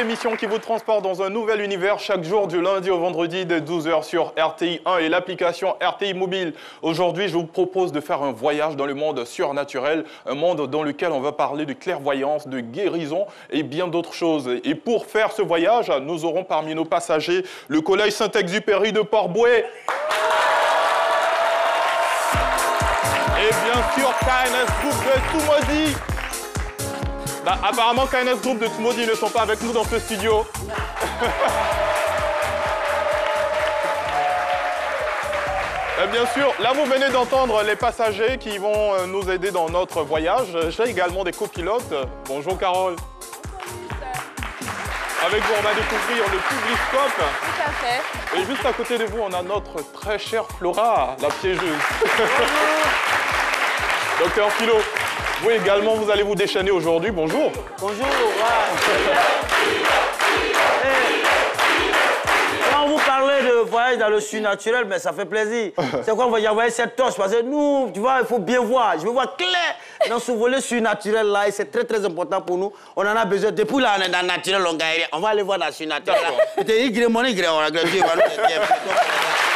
émission qui vous transporte dans un nouvel univers chaque jour du lundi au vendredi dès 12 h sur RTI 1 et l'application RTI Mobile. Aujourd'hui, je vous propose de faire un voyage dans le monde surnaturel, un monde dans lequel on va parler de clairvoyance, de guérison et bien d'autres choses. Et pour faire ce voyage, nous aurons parmi nos passagers le Collège Saint-Exupéry de Port-Bouët. Et bien sûr, KNS Group de Toumaudi. Apparemment, KNS Group de Toumaudi ne sont pas avec nous dans ce studio. Et bien sûr, là vous venez d'entendre les passagers qui vont nous aider dans notre voyage. J'ai également des copilotes. Bonjour Carole. Avec vous, on va découvrir le Publiscope. Tout à fait. Et juste à côté de vous, on a notre très chère Flora, la piégeuse. Docteur Philo, vous également, vous allez vous déchaîner aujourd'hui. Bonjour. Bonjour. Quand vous parlez de voyage dans le surnaturel, mais ça fait plaisir. C'est quoi, on va y envoyer cette torche parce que nous, tu vois, il faut bien voir. Je veux voir clair dans ce volet surnaturel-là et c'est très, très important pour nous. On en a besoin. Depuis là, on est dans le naturel, on va aller voir dans le surnaturel.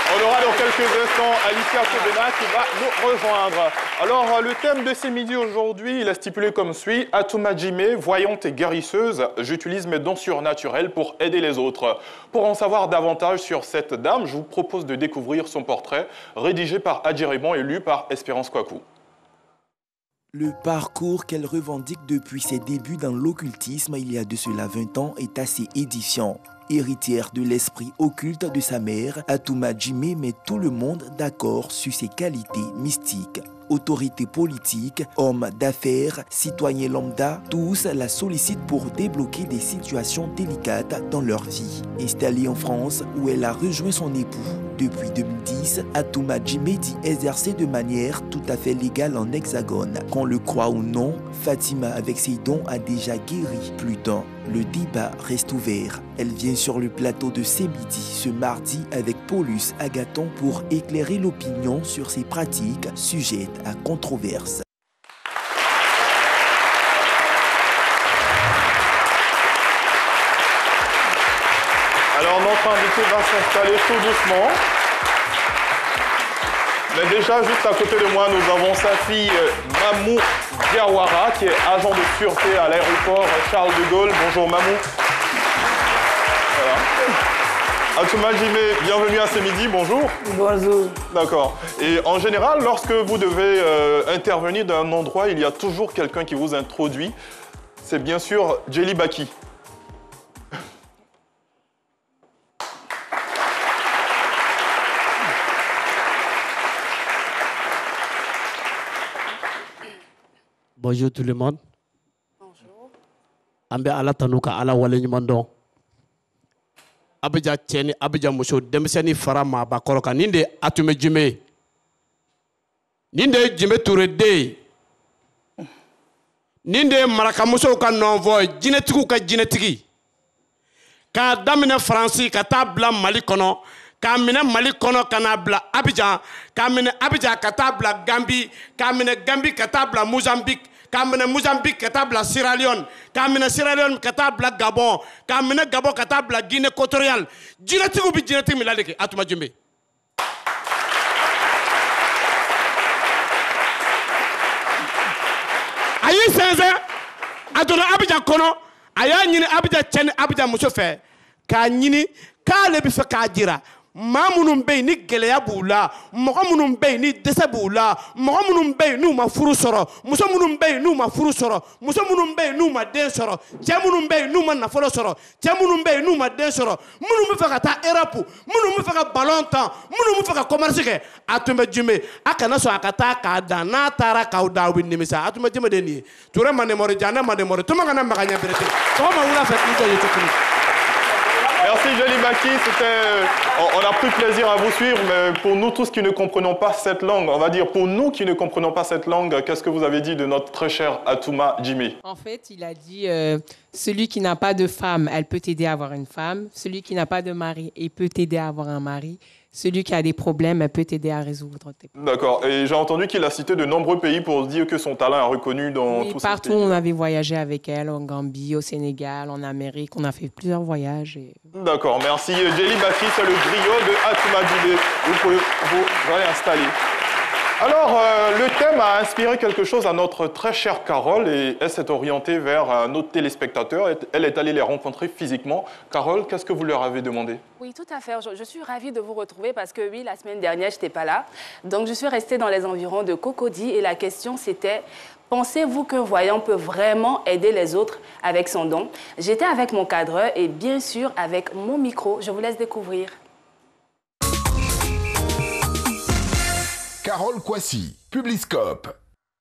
On aura dans quelques instants Alicia Kobena qui va nous rejoindre. Alors, le thème de ces midis aujourd'hui, il est stipulé comme suit. Atouma Jimé, voyante et guérisseuse, j'utilise mes dons surnaturels pour aider les autres. Pour en savoir davantage sur cette dame, je vous propose de découvrir son portrait, rédigé par Adji Raymond et lu par Espérance Kwaku. Le parcours qu'elle revendique depuis ses débuts dans l'occultisme il y a de cela 20 ans est assez édifiant. Héritière de l'esprit occulte de sa mère, Atouma Jimé met tout le monde d'accord sur ses qualités mystiques. Autorités politiques, hommes d'affaires, citoyens lambda, tous la sollicitent pour débloquer des situations délicates dans leur vie. Installée en France, où elle a rejoint son époux depuis 2010, Atouma Jimé dit exercer de manière tout à fait légale en Hexagone. Qu'on le croit ou non, Fatima avec ses dons a déjà guéri plus d'un. Le débat reste ouvert. Elle vient sur le plateau de C'est Midi ce mardi avec Paulus Agathon pour éclairer l'opinion sur ses pratiques sujettes à controverse. Alors notre invité va s'installer tout doucement. Mais déjà, juste à côté de moi, nous avons sa fille Mamou Diawara, qui est agent de sûreté à l'aéroport Charles de Gaulle. Bonjour Mamou. Voilà. Atouma Jimé, bienvenue à Ce Midi, bonjour. Bonjour. D'accord. Et en général, lorsque vous devez intervenir dans un endroit, il y a toujours quelqu'un qui vous introduit. C'est bien sûr Djely Baki. Bonjour tout le monde. Bonjour. Ambe ala tanuka ala wale nyumando. Abidja tieni abidja muso demiseni farama ba koroka ninde Atouma Jimé. Ninde Jimé Touré de. Ninde maraka muso ka nonvo jinetigu ka jinetigi. Ka damine France ka tabla Mali kono. Ka mine Mali kono kana bla Abidjan. Ka mine Abidjan ka tabla Gambie. Ka mine Gambie ka tabla Mozambique. Kamene Mozambique katabla Sierra Leone, kamene Sierra Leone katabla Gabon, kamene Gabon katabla Guinée équatoriale. Jinetigu bi jinetigu milaleke Atouma Jimé. Ayi senze adona Abidjan kono, aya nyini Abidjan tieni Abidjan muso fe, ka nyini ka le bi fe ka dira. Mamunum bey ni geleya b'u la, mɔgɔ minnu bey ni dɛsɛ b'u la, mɔgɔ minnu bey n'u ma furu sɔrɔ, muso minnu bey n'u ma furu sɔrɔ, muso minnu bey n'u ma den sɔrɔ, cɛ minnu bey n'u ma nafolo sɔrɔ, cɛ minnu bey n'u ma den sɔrɔ, minnu bɛ fɛ ka taa Europe, minnu bɛ fɛ ka ballon tan, minnu bɛ fɛ ka commerce kɛ, Atouma Jimé a kana sɔn a ka taa k'a dan, n'a taara k'aw da aw bɛ nimisa. Atouma Jimé de nin ye. Touré ma nemori, Janɛ ma nemori, tuma kana maga ɲɛ berete. Sɔgɔma wula fɛ k'i jɔ ye tukuni. Merci Djely Baki, on a pris plaisir à vous suivre, mais pour nous tous qui ne comprenons pas cette langue, on va dire pour nous qui ne comprenons pas cette langue, qu'est-ce que vous avez dit de notre très cher Atouma Jimé? En fait, il a dit celui qui n'a pas de femme, elle peut t'aider à avoir une femme. Celui qui n'a pas de mari, il peut t'aider à avoir un mari. celui qui a des problèmes peut t'aider à résoudre tes problèmes. D'accord. Et j'ai entendu qu'il a cité de nombreux pays pour dire que son talent est reconnu dans tous ces partout, pays. on avait voyagé avec elle, en Gambie, au Sénégal, en Amérique. On a fait plusieurs voyages. Et... D'accord, merci. Jelly Bakri, c'est le griot de Atouma Djimé. Vous pouvez vous réinstaller. Alors, le thème a inspiré quelque chose à notre très chère Carole et elle s'est orientée vers notre téléspectateur. Elle est allée les rencontrer physiquement. Carole, qu'est-ce que vous leur avez demandé? Oui, tout à fait. Je suis ravie de vous retrouver parce que oui, la semaine dernière, je n'étais pas là. Donc, je suis restée dans les environs de Cocody et la question, c'était... Pensez-vous qu'un voyant peut vraiment aider les autres avec son don? J'étais avec mon cadreur et bien sûr avec mon micro. Je vous laisse découvrir. Carole Kwasi, Publiscope.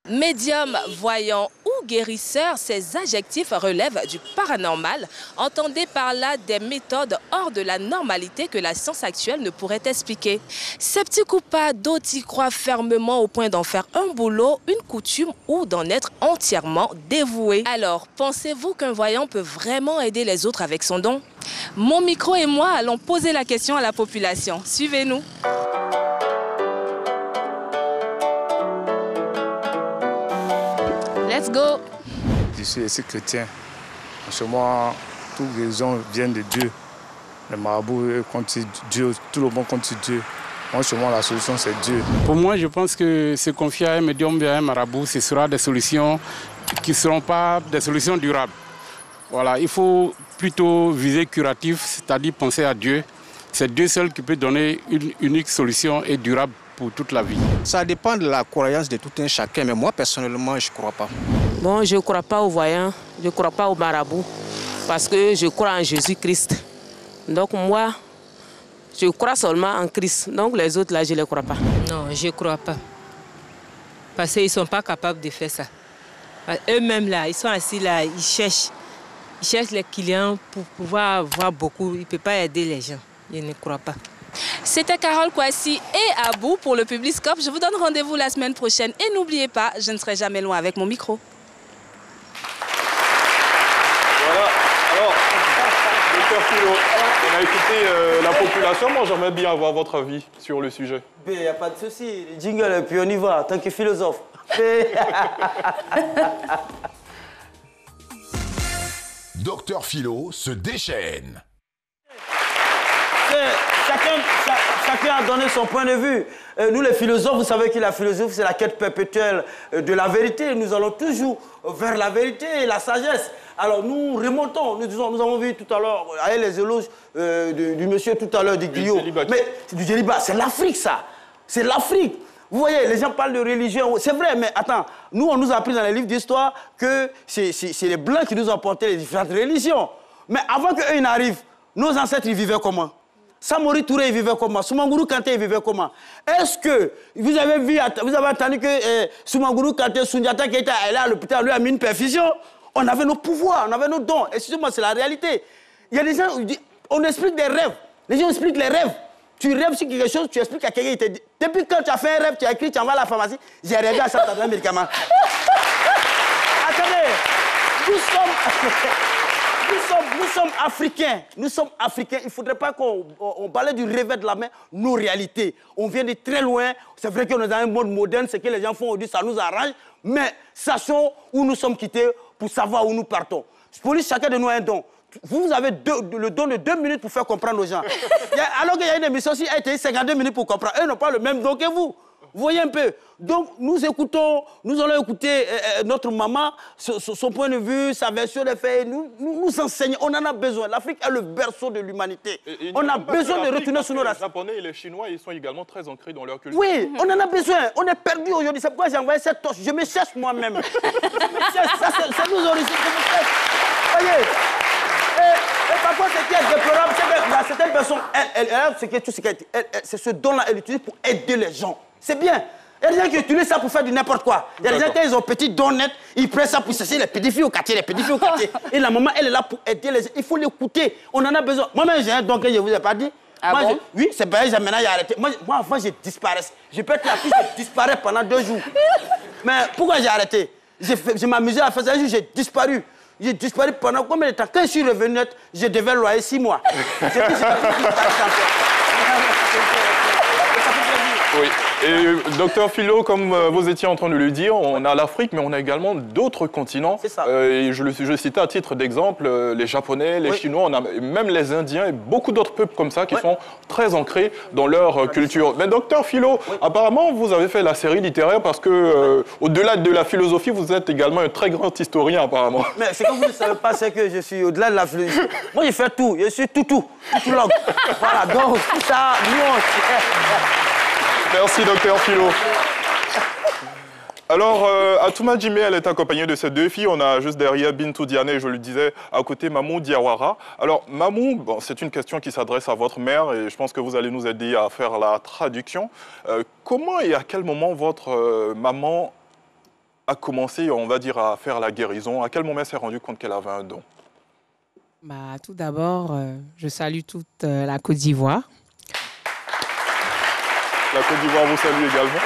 Médium, voyant ou guérisseur, ces adjectifs relèvent du paranormal. Entendez par là des méthodes hors de la normalité que la science actuelle ne pourrait expliquer. Sceptiques ou pas, d'autres y croient fermement au point d'en faire un boulot, une coutume ou d'en être entièrement dévoués. Alors, pensez-vous qu'un voyant peut vraiment aider les autres avec son don? Mon micro et moi allons poser la question à la population. Suivez-nous. Let's go! Je suis aussi chrétien. Chez moi, toutes les gens viennent de Dieu. Les marabouts comptent Dieu, tout le monde compte Dieu. Moi, chez moi, la solution, c'est Dieu. Pour moi, je pense que se confier à un médium vers un marabout, ce sera des solutions qui ne seront pas des solutions durables. Voilà, il faut plutôt viser curatif, c'est-à-dire penser à Dieu. C'est Dieu seul qui peut donner une unique solution et durable pour toute la vie. Ça dépend de la croyance de tout un chacun, mais moi, personnellement, je ne crois pas. Bon, je ne crois pas aux voyants, je ne crois pas aux marabouts, parce que je crois en Jésus-Christ. Donc moi, je crois seulement en Christ. Donc les autres, là, je ne les crois pas. Non, je ne crois pas. Parce qu'ils ne sont pas capables de faire ça. Eux-mêmes, là, ils sont assis là, ils cherchent les clients pour pouvoir avoir beaucoup. Ils ne peuvent pas aider les gens. Je ne crois pas. C'était Carole Kwasi et Abou pour le Publiscope. Je vous donne rendez-vous la semaine prochaine. Et n'oubliez pas, je ne serai jamais loin avec mon micro. Voilà. Alors, Dr Philo, on a écouté la population. Moi, j'aimerais bien avoir votre avis sur le sujet. Il n'y a pas de souci. Le jingle, et puis on y va, tant que philosophe. Dr Philo se déchaîne. Chacun a donné son point de vue. Nous, les philosophes, vous savez que la philosophie, c'est la quête perpétuelle de la vérité. Nous allons toujours vers la vérité et la sagesse. Alors, nous remontons. Nous avons vu tout à l'heure, avec les éloges du monsieur tout à l'heure, du griot. Mais du Djeliba, c'est l'Afrique, ça. C'est l'Afrique. Vous voyez, les gens parlent de religion. C'est vrai, mais attends, nous, on nous a appris dans les livres d'histoire que c'est les Blancs qui nous ont apporté les différentes religions. Mais avant qu'eux n'arrivent, nos ancêtres, ils vivaient comment? Samori Touré, il vivait comment? Soumangourou Kanté, il vivait comment? Est-ce que vous avez vu, vous avez entendu que Soumangourou Kanté, Soundiata Keita, elle est à l'hôpital, lui a mis une perfusion? On avait nos pouvoirs, on avait nos dons. Excusez-moi, c'est la réalité. Il y a des gens, on explique des rêves. Les gens expliquent les rêves. Tu rêves sur quelque chose, tu expliques à quelqu'un, il te dit. Depuis quand tu as fait un rêve, tu as écrit, tu envoies à la pharmacie, j'ai rêvé à ça, tu as un médicament. Attendez, nous sommes africains. Nous sommes africains. Il ne faudrait pas qu'on parlait du revers de la main, nos réalités. On vient de très loin. C'est vrai qu'on est dans un monde moderne. Ce que les gens font aujourd'hui, ça nous arrange. Mais sachons où nous sommes quittés pour savoir où nous partons. Police, chacun de nous a un don. Vous avez le don de 2 minutes pour faire comprendre aux gens. Alors qu'il y a une émission, si elle était 52 minutes pour comprendre, eux n'ont pas le même don que vous. Vous voyez un peu. Donc, nous allons écouter notre maman, son point de vue, sa version des faits. Nous enseignons, on en a besoin. L'Afrique est le berceau de l'humanité. On a besoin de retourner sur nos racines. Les Japonais et les Chinois, ils sont également très ancrés dans leur culture. Oui, on en a besoin. On est perdu aujourd'hui. C'est pourquoi j'ai envoyé cette torche. Je me cherche moi-même. C'est nous origines que je cherche. Voyez. Et parfois, ce qui est déplorable, c'est que certaines personnes, c'est ce don-là, elle utilise pour aider les gens. C'est bien. Il y a des gens qui utilisent ça pour faire du n'importe quoi. Il y a des gens qui ont petit don net, ils prennent ça pour cesser les pédophiles au quartier, Et la maman, elle est là pour aider les gens. Il faut l'écouter. On en a besoin. Moi-même, j'ai un don que je ne vous ai pas dit. Ah moi, bon? Oui, c'est pareil, maintenant, j'ai arrêté. Moi, avant, je disparais. Je peux être la fille, je disparais pendant 2 jours. Mais pourquoi j'ai arrêté? Je m'amusais à faire ça. Un jour, j'ai disparu. J'ai disparu pendant combien de temps? Quand je suis revenu net, je devais loyer 6 mois. C'est Et docteur Philo, comme vous étiez en train de le dire, on a l'Afrique, mais on a également d'autres continents. C'est ça. Et je citais à titre d'exemple les Japonais, les Chinois, on a même les Indiens et beaucoup d'autres peuples comme ça qui sont très ancrés dans leur culture. Mais docteur Philo, apparemment, vous avez fait la série littéraire parce que, au-delà de la philosophie, vous êtes également un très grand historien, apparemment. Mais ce que vous ne savez pas, c'est que je suis au-delà de la philosophie. Moi, je fais tout. Je suis tout langue. Voilà, donc, tout ça, nuance. Merci, docteur Philo. Alors, Atouma Jimé, elle est accompagnée de ses deux filles. On a juste derrière Bintou Diané, je le disais, à côté Mamou Diawara. Alors, Mamou, bon, c'est une question qui s'adresse à votre mère et je pense que vous allez nous aider à faire la traduction. Comment et à quel moment votre maman a commencé, on va dire, à faire la guérison? À quel moment elle s'est rendue compte qu'elle avait un don? Bah, tout d'abord, je salue toute la Côte d'Ivoire. La Côte d'Ivoire vous salue également.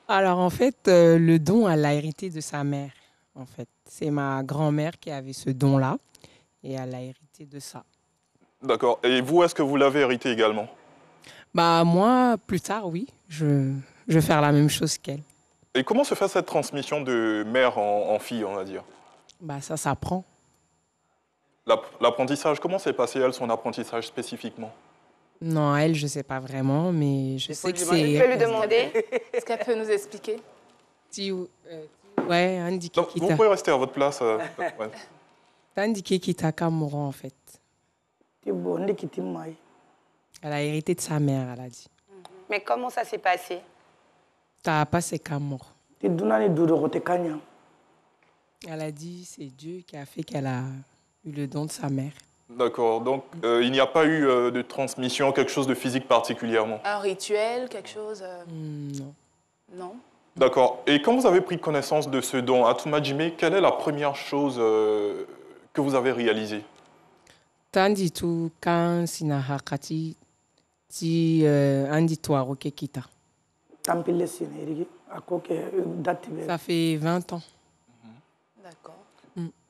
Alors, en fait, le don, elle l'a hérité de sa mère, en fait. C'est ma grand-mère qui avait ce don-là et elle a hérité de ça. D'accord. Et vous, est-ce que vous l'avez hérité également? Bah, moi, plus tard, oui. Je vais faire la même chose qu'elle. Et comment se fait cette transmission de mère en fille, on va dire? Bah, ça s'apprend. L'apprentissage, comment s'est passé, elle, son apprentissage spécifiquement? Non, elle, je ne sais pas vraiment, mais je sais que c'est... Je peux lui demander. Est-ce qu'elle peut nous expliquer? Ouais, indiqué qui vous pouvez rester à votre place. Ouais. T'as indiqué qu'il t'a Kamoro, en fait. Elle a hérité de sa mère, elle a dit. Mais comment ça s'est passé? T'as passé Kamoro. Elle a dit c'est Dieu qui a fait qu'elle a eu le don de sa mère. D'accord, donc il n'y a pas eu de transmission, quelque chose de physique particulièrement? Un rituel, quelque chose Non. Non. D'accord, et quand vous avez pris connaissance de ce don, Atouma Jimé, quelle est la première chose que vous avez réalisée? Tandi tu kan sinahakati ti andi toaro kita. Ça fait 20 ans. D'accord.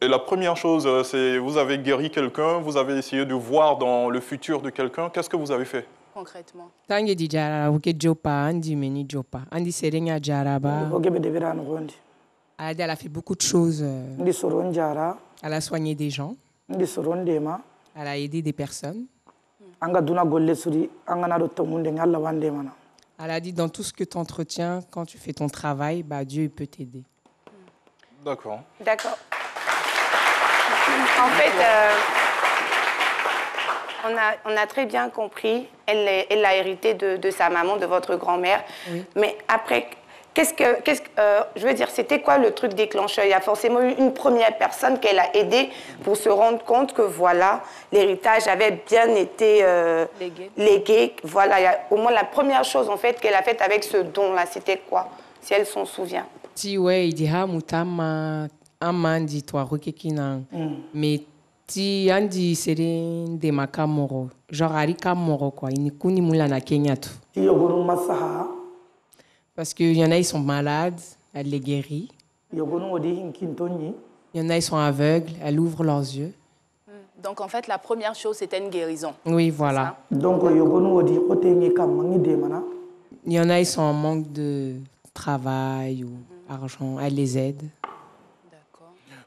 Et la première chose, c'est vous avez guéri quelqu'un, vous avez essayé de voir dans le futur de quelqu'un. Qu'est-ce que vous avez fait? Concrètement. Tangi di jara uke jopa andi meni jopa andi serenya jaraba. Elle a fait beaucoup de choses. Elle a soigné des gens. Elle a aidé des personnes. Elle a dit dans tout ce que tu entretiens, quand tu fais ton travail, bah, Dieu peut t'aider. D'accord. D'accord. En fait, on a très bien compris. Elle a hérité de sa maman, de votre grand-mère. Oui. Mais après, je veux dire, c'était quoi le truc déclencheur? Il y a forcément eu une première personne qu'elle a aidée pour se rendre compte que voilà, l'héritage avait bien été légué. Voilà, il y a au moins la première chose en fait qu'elle a faite avec ce don-là, c'était quoi? Si elle s'en souvient. Si ouais, il dit mutama amandi toi rokekina. Mais ti andi sere de makamoro, genre arika moro quoi, il kuni mula na Kenya tout. Parce qu'il y en a, ils sont malades, elle les guérit. Il y en a, ils sont aveugles, elle ouvre leurs yeux. Donc, en fait, la première chose, c'était une guérison. Oui, voilà. Donc, il y en a, ils sont en manque de travail ou argent, elle les aide.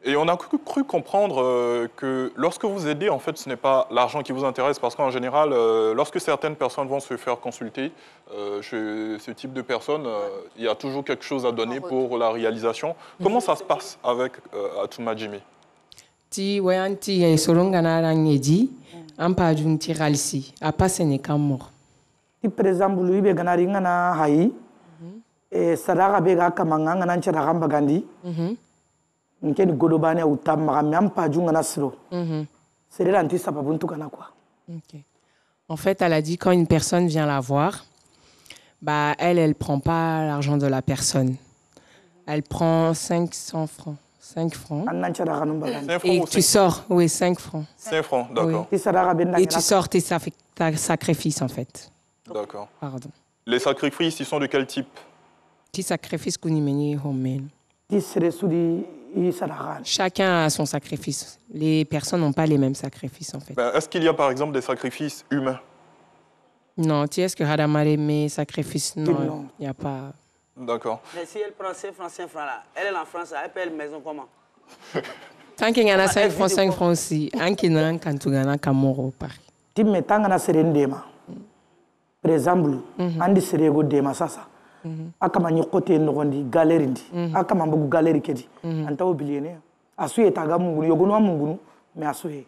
Et on a cru comprendre que lorsque vous aidez, en fait, ce n'est pas l'argent qui vous intéresse, parce qu'en général, lorsque certaines personnes vont se faire consulter, chez ce type de personnes, il y a toujours quelque chose à donner pour la réalisation. Comment ça se passe avec Atouma Jimé? Ti wayanti solongana rangedi ampa junti ralsi apa sene kamor. Ti par exemple lui be ganari ngana hayi e sadaka be ga kamanga ngana nchara gamba gandi. Nkeni godobane utama ampa junga nasro. C'est l'anti sababu ntukana quoi. OK. En fait, elle a dit quand une personne vient la voir, bah elle prend pas l'argent de la personne. Elle prend 500 francs. 5 francs. Et tu sors, oui, 5 francs. 5 francs, d'accord. Oui. Et tu sors tes sacrifices, en fait. D'accord. Pardon. Les sacrifices, ils sont de quel type? Tes sacrifices qu'on y mène au men. Chacun a son sacrifice. Les personnes n'ont pas les mêmes sacrifices, en fait. Est-ce qu'il y a, par exemple, des sacrifices humains? Non, tu est-ce que Hadamare met sacrifice? Non, il n'y a pas. D'accord. Mais si elle prend 5 francs là, elle est en France, elle paye la maison comment? Tant qu'il y a 5 francs aussi, un qui n'a qu'un Tougana Kamoro Paris. Tu me tanga na serendema. Par exemple, andi serego dema sasa. Akama nyokote nogondi galeri ndi. Akama mbugu galeri kedi. Anta oublié. Asuye taga mungunu yogono mungunu mais asuye.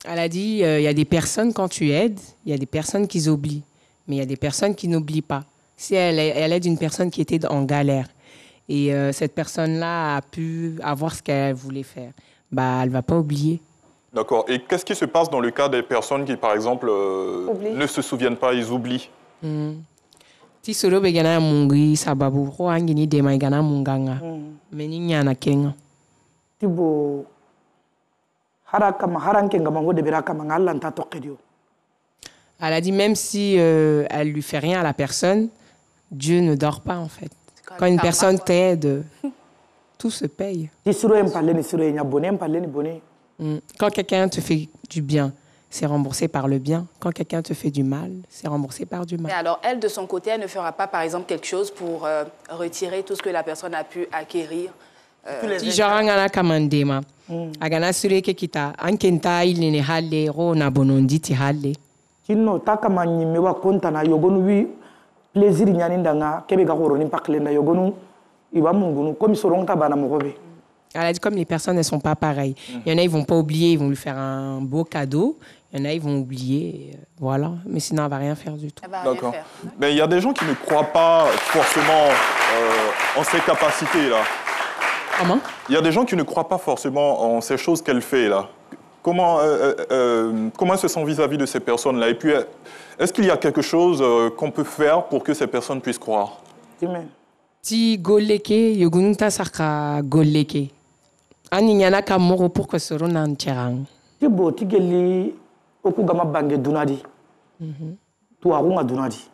Elle a dit, il y a des personnes, quand tu aides, il y a des personnes qui oublient. Mais il y a des personnes qui n'oublient pas. Si elle aide une personne qui était en galère, et cette personne-là a pu avoir ce qu'elle voulait faire, bah, elle ne va pas oublier. D'accord. Et qu'est-ce qui se passe dans le cas des personnes qui, par exemple, ne se souviennent pas, ils oublient? Si solo begana mungi sababu ko angini de maigana munganga. Meninya na kenga. Tibo elle a dit même si elle lui fait rien à la personne, Dieu ne dort pas en fait. Quand une personne t'aide, tout se paye. Quand quelqu'un te fait du bien, c'est remboursé par le bien. Quand quelqu'un te fait du mal, c'est remboursé par du mal. Mais alors elle, de son côté, elle ne fera pas par exemple quelque chose pour retirer tout ce que la personne a pu acquérir. Si j'arrangana kamandema, agana sureke kita, ankenta il ne halle ro na bonondi ti halle. Kino takamanyi mewa konta na yogonu wi plaisir nyani ndanga kebe ga horo ni pakle na yogonu iba mungunu comme soronta bana mogobe. Elle a dit comme les personnes ne sont pas pareilles. Il y en a ils vont pas oublier, ils vont lui faire un beau cadeau. Il y en a ils vont oublier, voilà. Mais sinon elle va rien faire du tout. D'accord. Mais il y a des gens qui ne croient pas forcément en ses capacités là. Comment? Il y a des gens qui ne croient pas forcément en ces choses qu'elle fait là. Comment elle se sent vis-à-vis de ces personnes-là? Et puis, est-ce qu'il y a quelque chose qu'on peut faire pour que ces personnes puissent croire? Ti goleke yogunta saka goleke. Ani nyana kamoro pour que ce rona ncherang. Ti bo ti geli okugama bange dunadi. Toi runga dunadi.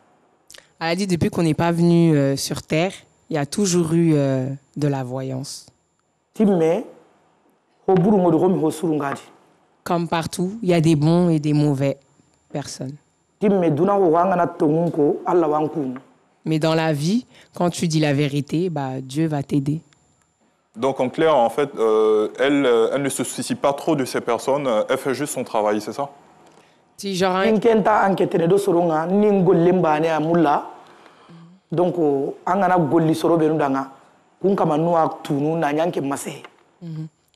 Elle a dit depuis qu'on n'est pas venu sur terre, il y a toujours eu de la voyance. Comme partout, il y a des bons et des mauvais personnes. Mais dans la vie, quand tu dis la vérité, bah, Dieu va t'aider. Donc en clair, en fait, elle ne se soucie pas trop de ces personnes, elle fait juste son travail, c'est ça? Si genre... Donc, angana golli soro benudanga kunkama noa tunu na nyanke masse.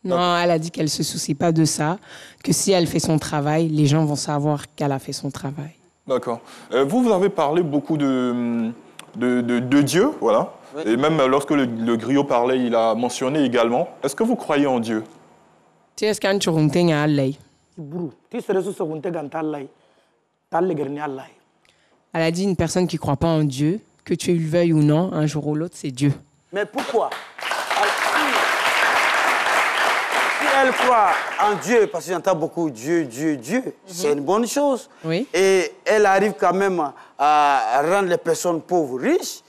Non, elle a dit qu'elle ne se soucie pas de ça, que si elle fait son travail, les gens vont savoir qu'elle a fait son travail. D'accord. Vous avez parlé beaucoup de Dieu, voilà. Oui. Et même lorsque le griot parlait, il a mentionné également. Est-ce que vous croyez en Dieu? Est-ce qu'un churunte a allé? Elle a dit une personne qui ne croit pas en Dieu, que tu le veuilles ou non, un jour ou l'autre, c'est Dieu. Mais pourquoi? Si elle croit en Dieu, parce que j'entends beaucoup Dieu, Dieu, Dieu, c'est une bonne chose. Oui. Et elle arrive quand même à rendre les personnes pauvres riches,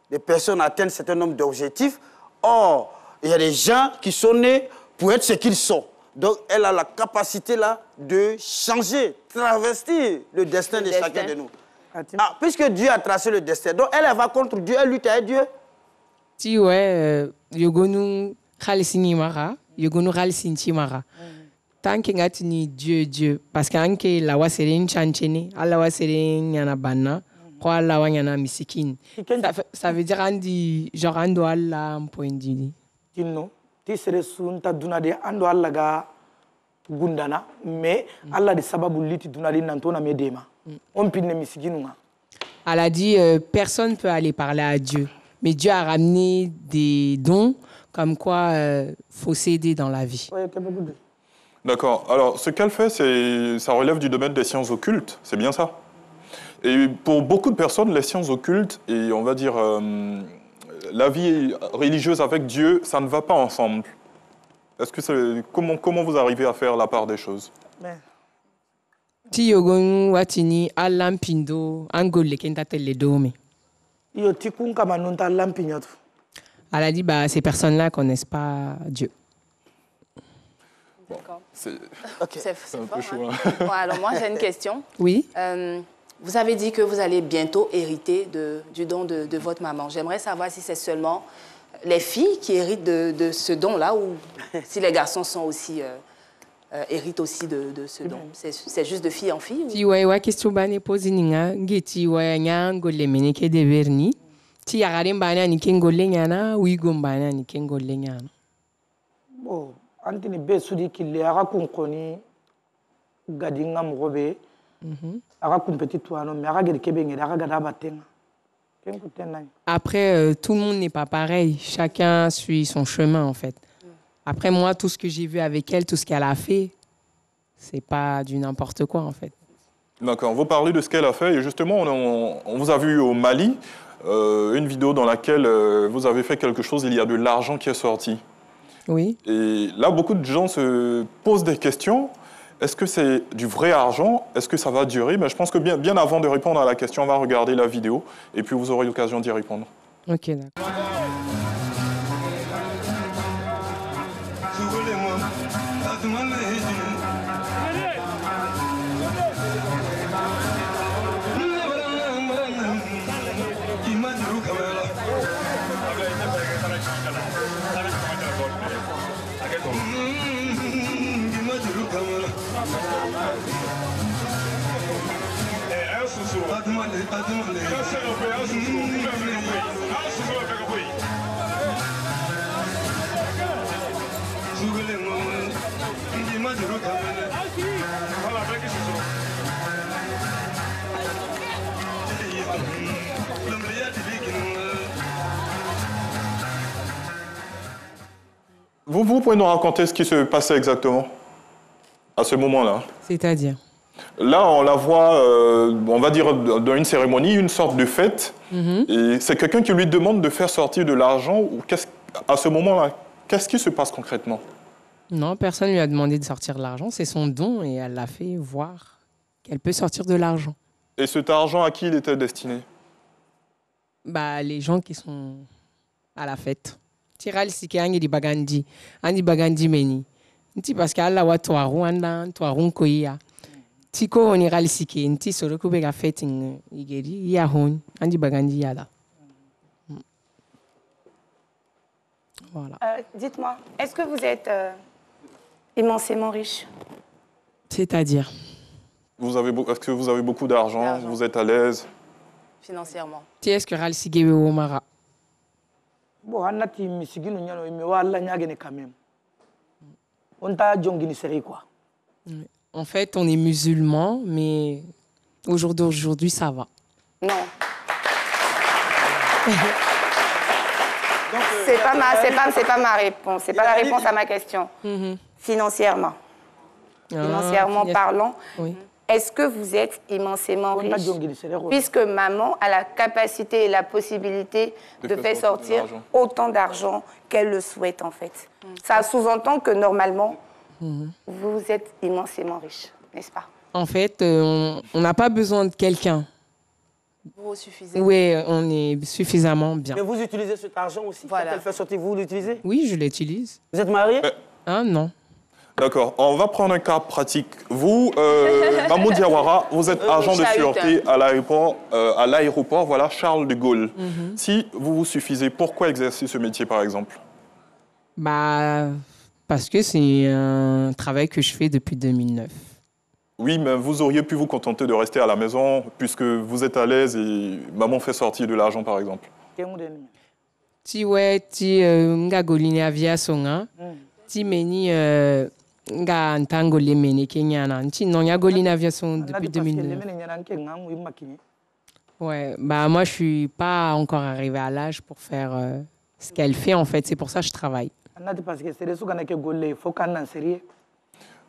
les personnes atteignent un certain nombre d'objectifs. Or, il y a des gens qui sont nés pour être ce qu'ils sont. Donc, elle a la capacité là de changer, travestir le destin de chacun de nous. Ah, puisque Dieu a tracé le destin, donc elle va contre Dieu, elle lutte avec Dieu. Si ouais, yogonu khalisini mara, yogonu khalisinchi mara. Tant que ngatini Dieu Dieu, parce qu'anke la wa serin chanchene, ala wa serin yana banna, kwa la wa yana misikin. Ça veut dire andi genre ando alla mpoindi. Tinno, ti sere sunta dunade ando alla ga gundana, mais alla de sababu liti dunade nantona medema. Elle a dit personne ne peut aller parler à Dieu. Mais Dieu a ramené des dons comme quoi faut s'aider dans la vie. D'accord. Alors, ce qu'elle fait, ça relève du domaine des sciences occultes. C'est bien ça? Et pour beaucoup de personnes, les sciences occultes et on va dire la vie religieuse avec Dieu, ça ne va pas ensemble. Est-ce que comment vous arrivez à faire la part des choses? Ti yogonu watini alampindo angole kentatele dome. Yo tikun kama nunta lampignatu. Elle a dit bah ces personnes-là connaissent pas Dieu. D'accord. C'est un peu chaud. Hein. Bon, alors moi j'ai une question. Oui. Vous avez dit que vous allez bientôt hériter du don de votre maman. J'aimerais savoir si c'est seulement les filles qui héritent de ce don-là ou si les garçons sont aussi, héritent aussi de ce don. C'est juste de fille en fille? Ti wa question bane pose ninga ngeti wa nya ngole mene ke de verni. Ti yagare mbana ni kengole nyana wi gombana ni kengole nyana. Bon, antini be sudi kille aga kunkoni gadinga mogobe. Après, tout le monde n'est pas pareil. Chacun suit son chemin, en fait. Après, moi, tout ce que j'ai vu avec elle, tout ce qu'elle a fait, c'est pas du n'importe quoi, en fait. D'accord. Vous parlez de ce qu'elle a fait. Et justement, on vous a vu au Mali, une vidéo dans laquelle vous avez fait quelque chose. Il y a de l'argent qui est sorti. Oui. Et là, beaucoup de gens se posent des questions. Est-ce que c'est du vrai argent? Est-ce que ça va durer? Mais je pense que bien avant de répondre à la question, on va regarder la vidéo et puis vous aurez l'occasion d'y répondre. Ok, d'accord. Vous pouvez nous raconter ce qui se passait exactement à ce moment-là? C'est-à-dire? Là, on la voit, on va dire, dans une cérémonie, une sorte de fête. Et c'est quelqu'un qui lui demande de faire sortir de l'argent. À ce moment-là, qu'est-ce qui se passe concrètement? Non, personne ne lui a demandé de sortir de l'argent. C'est son don et elle l'a fait voir qu'elle peut sortir de l'argent. Et cet argent, à qui il était destiné? Bah, les gens qui sont à la fête. Tiral sike angi bagandi, andi bagandi meni. Nti parce qu'Allah wa toaru anda toaru koia. Tiko on iral sike nti solo ko bega fête igeri ya hon andi bagandi yada. Voilà. Dites-moi, est-ce que vous êtes immensément riche? C'est-à-dire? Est-ce que vous avez beaucoup d'argent? Vous êtes à l'aise? Financièrement. Est-ce que ral sike we omara? Bon, anati misigino nyano ime wala nyagene quand même. On t'a jongini série quoi. En fait, on est musulmans, mais au jour d'aujourd'hui, ça va. Non. C'est pas ma réponse. C'est pas la réponse à ma question. Financièrement. Financièrement parlant. Oui. Est-ce que vous êtes immensément riche? Puisque maman a la capacité et la possibilité de faire sortir autant d'argent qu'elle le souhaite en fait. Ça sous-entend que normalement, vous êtes immensément riche, n'est-ce pas? En fait, on n'a pas besoin de quelqu'un. Vous vous suffisez? Oui, on est suffisamment bien. Mais vous utilisez cet argent aussi? Voilà. Quand elle fait sortir, vous l'utilisez? Oui, je l'utilise. Vous êtes marié? Ah non. D'accord, on va prendre un cas pratique. Vous, Mamou Diawara, vous êtes agent de sûreté à l'aéroport, voilà, Charles de Gaulle. Si vous vous suffisez, pourquoi exercer ce métier, par exemple? Bah, parce que c'est un travail que je fais depuis 2009. Oui, mais vous auriez pu vous contenter de rester à la maison, puisque vous êtes à l'aise et maman fait sortir de l'argent, par exemple. Ti ouais, ti nga goline avia songa, ti meni nga ntango le mene kenyana, ti non ya goline avia son depuis 2009. Ouais, bah moi je suis pas encore arrivée à l'âge pour faire ce qu'elle fait en fait, c'est pour ça que je travaille.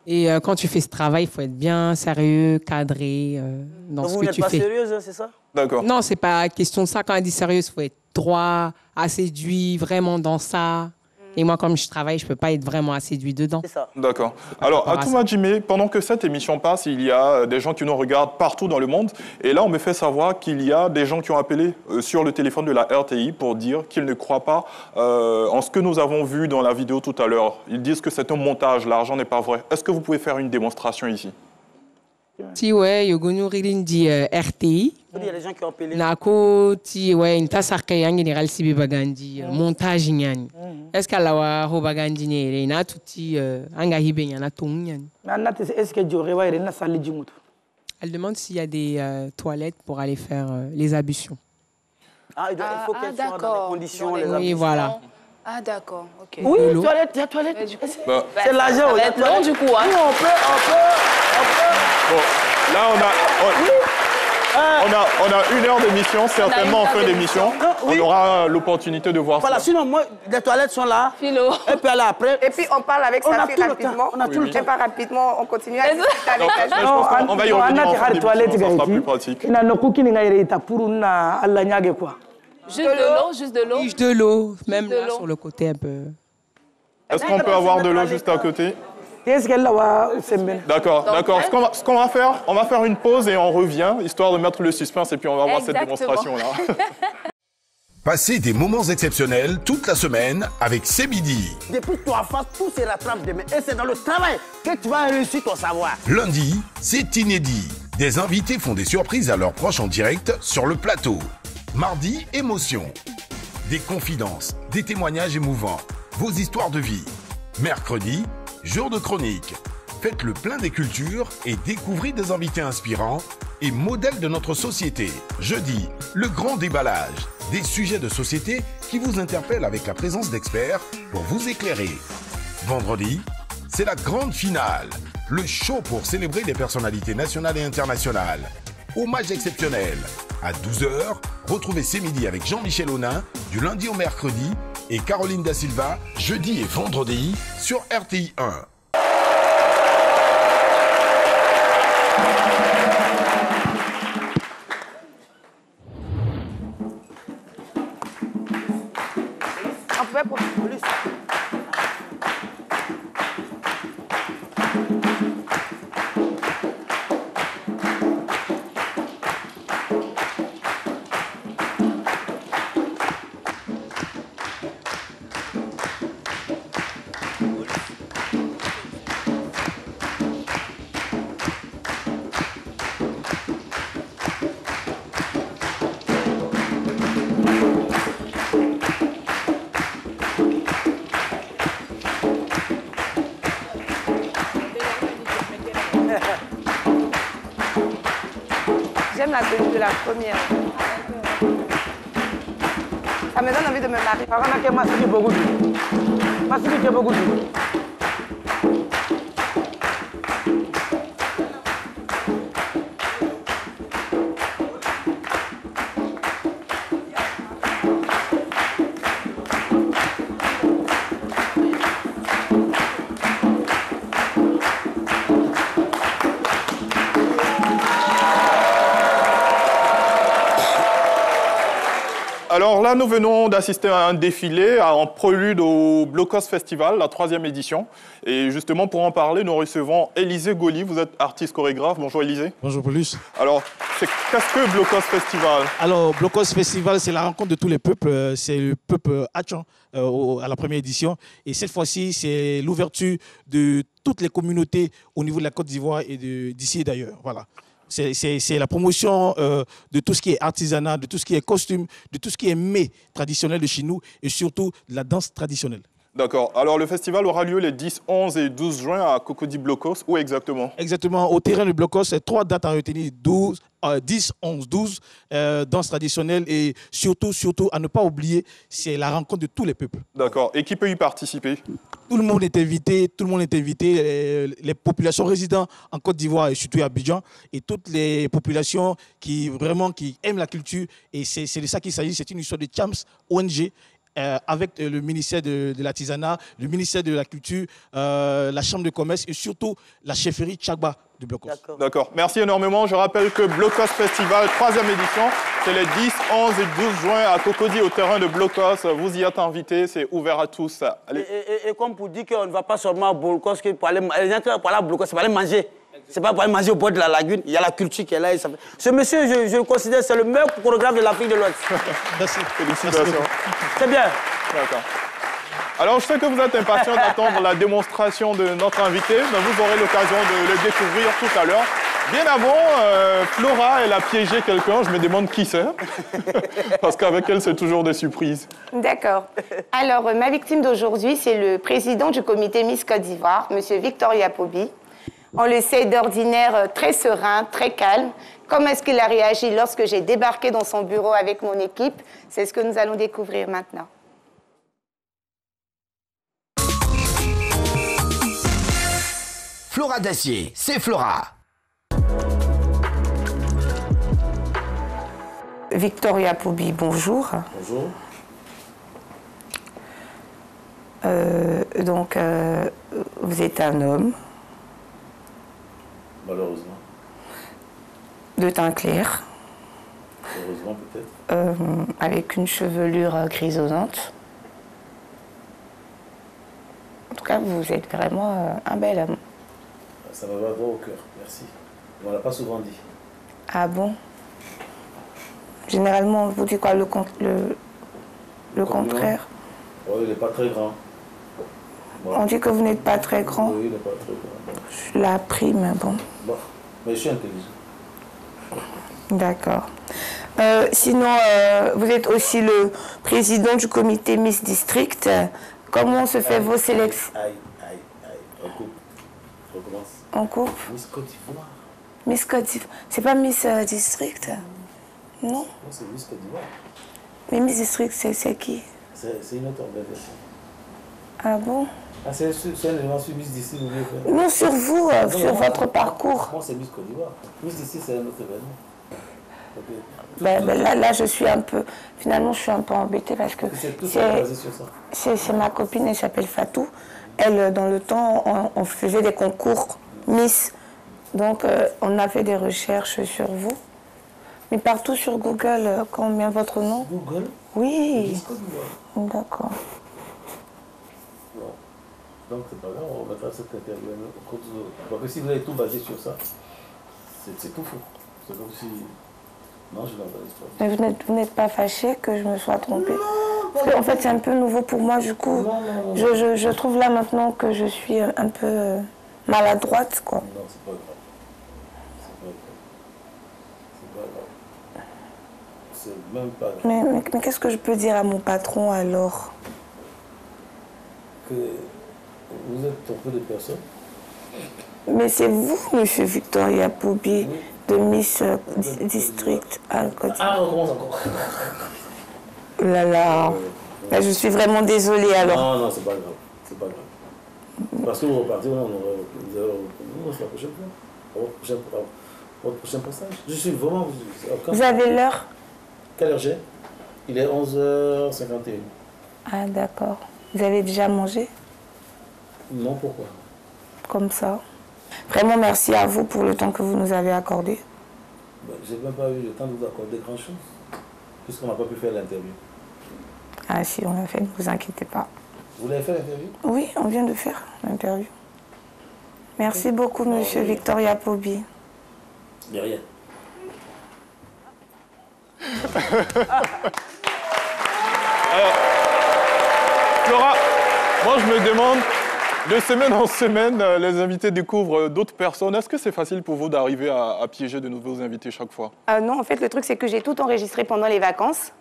Et quand tu fais ce travail, il faut être bien sérieux, cadré dans ce que tu fais. Vous n'êtes pas sérieuse, c'est ça? D'accord. Non, c'est pas question de ça. Quand on dit sérieuse, il faut être droit, asséduit, vraiment dans ça. Et moi, comme je travaille, je ne peux pas être vraiment asséduit dedans. C'est ça. D'accord. Alors, Atouma Djimé, pendant que cette émission passe, il y a des gens qui nous regardent partout dans le monde. Et là, on me fait savoir qu'il y a des gens qui ont appelé sur le téléphone de la RTI pour dire qu'ils ne croient pas en ce que nous avons vu dans la vidéo tout à l'heure. Ils disent que c'est un montage, l'argent n'est pas vrai. Est-ce que vous pouvez faire une démonstration ici? Ti ouais, yogonu rilindi RTI. Il y a des gens qui ont appelé. Nako ti ouais, une tasarke en général si bagandi montage nyani. Est-ce qu'elle a ho bagandi ne na tuti anga hibe nyana tongnyani. Mais est-ce que j'aurais ouais na salle djumutu? Elle demande s'il y a des toilettes pour aller faire les ablutions. Ah, il faut qu'elle soit dans les conditions les ablutions. Oui, voilà. Ah d'accord, ok. Oui, toilette, il y a toilette. C'est l'argent. Ça va être long du coup. Hein. Oui, on peut. Bon, là on a 1 heure d'émission, certainement en fin d'émission. On aura l'opportunité de voir voilà, ça. Sinon, moi, les toilettes sont là. Philo. Et puis là, après. Et puis on parle avec Safi rapidement. On a tout le temps. Pas rapidement, on continue à discuter avec la Je pense qu'on va y revenir en fin d'émission, ça sera plus pratique. Juste de l'eau, juste de l'eau. Juste de l'eau, même là sur le côté un peu. Est-ce qu'on peut avoir de l'eau juste à côté? D'accord, d'accord. Ce qu'on va faire, on va faire une pause et on revient, histoire de mettre le suspense et puis on va voir cette démonstration-là. Passez des moments exceptionnels toute la semaine avec C'est Midi. Depuis toi, tout se rattrape demain. Et c'est dans le travail que tu vas réussir ton savoir. Lundi, c'est inédit. Des invités font des surprises à leurs proches en direct sur le plateau. Mardi, émotion. Des confidences, des témoignages émouvants, vos histoires de vie. Mercredi, jour de chronique. Faites le plein des cultures et découvrez des invités inspirants et modèles de notre société. Jeudi, le grand déballage. Des sujets de société qui vous interpellent avec la présence d'experts pour vous éclairer. Vendredi, c'est la grande finale. Le show pour célébrer les personnalités nationales et internationales. Hommage exceptionnel. À 12h, retrouvez C'est Midi avec Jean-Michel Aunin du lundi au mercredi et Caroline Da Silva jeudi et vendredi sur RTI 1. J'aime la tenue de la première. Ça me donne envie de me marier. Alors là, nous venons d'assister à un défilé en prélude au Blocos Festival, la 3e édition. Et justement, pour en parler, nous recevons Élisée Goli. Vous êtes artiste chorégraphe. Bonjour Élisée. Bonjour Paulus. Alors, qu'est-ce que Blocos Festival? Alors, Blocos Festival, c'est la rencontre de tous les peuples. C'est le peuple Hachan à la 1re édition. Et cette fois-ci, c'est l'ouverture de toutes les communautés au niveau de la Côte d'Ivoire et d'ici et d'ailleurs. Voilà. C'est la promotion de tout ce qui est artisanat, de tout ce qui est costume, de tout ce qui est mets traditionnel de chez nous et surtout de la danse traditionnelle. D'accord. Alors, le festival aura lieu les 10, 11 et 12 juin à Cocody Blocos. Où exactement? Exactement, au terrain de Blocos. C'est 3 dates à retenir, 10, 11, 12, danse traditionnelle et surtout, à ne pas oublier, c'est la rencontre de tous les peuples. D'accord. Et qui peut y participer? Tout le monde est invité, les populations résidentes en Côte d'Ivoire et surtout à Abidjan et toutes les populations qui aiment la culture. Et c'est de ça qu'il s'agit, c'est une histoire de Chams ONG. Avec le ministère de l'artisanat, le ministère de la culture, la chambre de commerce et surtout la chefferie Tchagba de Blocos. D'accord. Merci énormément. Je rappelle que Blocos Festival, 3e édition, c'est les 10, 11 et 12 juin à Cocody au terrain de Blocos. Vous y êtes invités, c'est ouvert à tous. Allez. Et comme pour dire qu'on ne va pas seulement à Blocos, pour aller à Blocos, c'est pour aller manger. C'est pas pour aller manger au bord de la lagune. Il y a la culture qui est là. Et ça fait... Ce monsieur, je le considère, c'est le meilleur chorégraphe de l'Afrique de l'Ouest. Merci. Félicitations. C'est bien. D'accord. Alors, je sais que vous êtes impatient d'attendre la démonstration de notre invité, mais vous aurez l'occasion de le découvrir tout à l'heure. Bien avant, Flora, elle a piégé quelqu'un. Je me demande qui c'est. Parce qu'avec elle, c'est toujours des surprises. D'accord. Alors, ma victime d'aujourd'hui, c'est le président du comité Miss Côte d'Ivoire, M. Victor Yapobi. On le sait d'ordinaire très serein, très calme. Comment est-ce qu'il a réagi lorsque j'ai débarqué dans son bureau avec mon équipe? C'est ce que nous allons découvrir maintenant. Flora Dacier, c'est Flora. Victor Yapobi, bonjour. Bonjour. Donc, vous êtes un homme. Malheureusement. De teint clair. Heureusement peut-être. Avec une chevelure grisonnante. En tout cas, vous êtes vraiment un bel homme. Ça me va droit au cœur, merci. On ne l'a pas souvent dit. Ah bon? Généralement, on vous dit quoi, le contraire? Oh, il n'est pas très grand. Bon. On dit que vous n'êtes pas très grand. Oui, il n'est pas très grand. Bon. Je l'ai appris, mais bon. Bon, mais je suis intelligent. D'accord. Sinon, vous êtes aussi le président du comité Miss District. Comment se fait vos sélections? Aïe. On coupe. On recommence. On coupe? Miss Côte d'Ivoire. Miss Côte d'Ivoire. C'est pas Miss District? Non? Non, c'est Miss Côte d'Ivoire. Mais Miss District, c'est qui? C'est une autre organisation. Ah bon? Ah, c'est un élément sur Miss District, vous voulez faire? Non, sur vous, sur votre parcours. Moi, c'est Miss Côte d'Ivoire. Miss District, c'est un autre événement. Okay. Là, je suis un peu... Finalement, je suis un peu embêtée parce que c'est ma copine, elle s'appelle Fatou. Elle, dans le temps, on faisait des concours Miss. Donc, on a fait des recherches sur vous. Mais partout sur Google, quand on met votre nom... Google? Oui. D'accord. Bon. Donc, c'est pas grave, on mettra cette interview. Parce que si vous avez tout basé sur ça, c'est tout faux. C'est comme si... Non, je n'en pas. Mais vous n'êtes pas fâché que je me sois trompée? Parce qu'en fait, c'est un peu nouveau pour moi, du coup. Non. Je trouve là maintenant que je suis un peu maladroite, quoi. Non, c'est pas grave. C'est même pas grave. Mais qu'est-ce que je peux dire à mon patron, alors? Que vous êtes trompé de personne? Mais c'est vous, monsieur Victor Yapobi, de Miss District à Côte d'Ivoire. Ah, on commence encore. Là. Je suis vraiment désolée, alors. Non, c'est pas grave. C'est pas grave. Parce que vous repartez, c'est la prochaine fois. Votre prochain passage. Je suis vraiment... Vous avez l'heure? Quelle heure j'ai? Il est 11h51. Ah, d'accord. Vous avez déjà mangé? Non, pourquoi? Comme ça. Vraiment, merci à vous pour le temps que vous nous avez accordé. J'ai même pas eu le temps de vous accorder grand-chose, puisqu'on n'a pas pu faire l'interview. Ah si, on l'a fait, ne vous inquiétez pas. Vous l'avez fait l'interview? Oui, on vient de faire l'interview. Merci beaucoup, monsieur Victor Yapobi. De rien. Alors, Flora, moi je me demande, de semaine en semaine, les invités découvrent d'autres personnes. Est-ce que c'est facile pour vous d'arriver à piéger de nouveaux invités chaque fois? Non, en fait, le truc, c'est que j'ai tout enregistré pendant les vacances.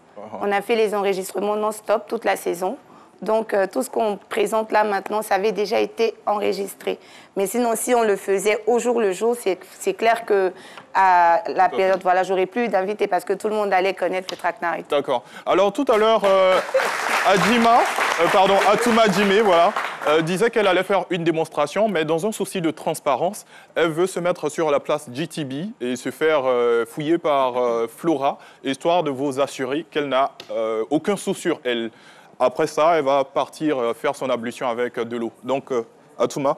On a fait les enregistrements non-stop toute la saison. Donc, tout ce qu'on présente là maintenant, ça avait déjà été enregistré. Mais sinon, si on le faisait au jour le jour, c'est clair que à la période, voilà, j'aurais plus d'invités parce que tout le monde allait connaître le traquenard. D'accord. Alors, tout à l'heure, Atouma Jimé, voilà, disait qu'elle allait faire une démonstration, mais dans un souci de transparence, elle veut se mettre sur la place GTB et se faire fouiller par Flora, histoire de vous assurer qu'elle n'a aucun sou sur elle. Après ça, elle va partir faire son ablution avec de l'eau. Donc, Atouma.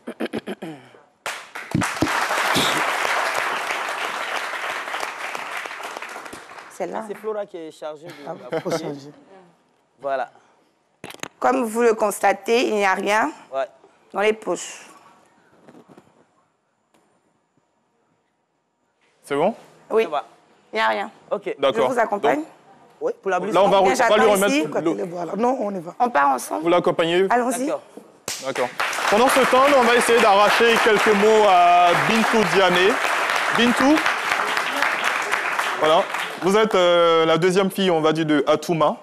Voilà. Celle-là. C'est Flora qui est chargée de la fouiller. Voilà. Comme vous le constatez, il n'y a rien dans les poches. C'est bon? Oui, il n'y a rien. Ok. Je vous accompagne. Oui, pour la blessure. Là, on va lui remettre... Non, on y va. On part ensemble. Vous l'accompagnez? Allons-y. D'accord. Pendant ce temps, on va essayer d'arracher quelques mots à Bintou Diané. Bintou, voilà. Vous êtes la deuxième fille, on va dire, de Atouma.